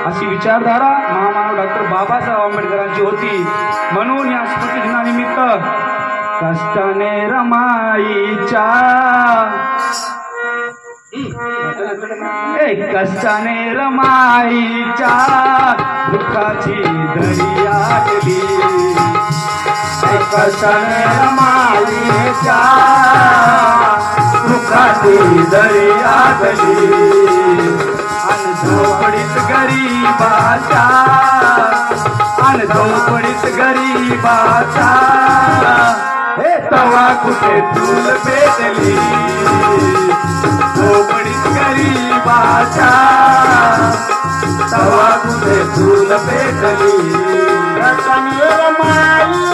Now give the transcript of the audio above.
अशी विचारधारा महामानव डॉक्टर बाबासाहेब आंबेडकरांची होती. म्हणून या स्मृती दिनानिमित्त कष्टाने रमाईच्या कष्टाने रमाईच्या दुःखाची दर्यातली कष्टाने रमाईच्या दुःखाची दर्यातली अन झोपडीत गरीबाच्या अन झोपडीत गरीबाच्या हे तवा कुठे चूल पेटली झोपडीत गरीबाच्या तवा कुठे चूल पेटली कष्टाने रमाईच्या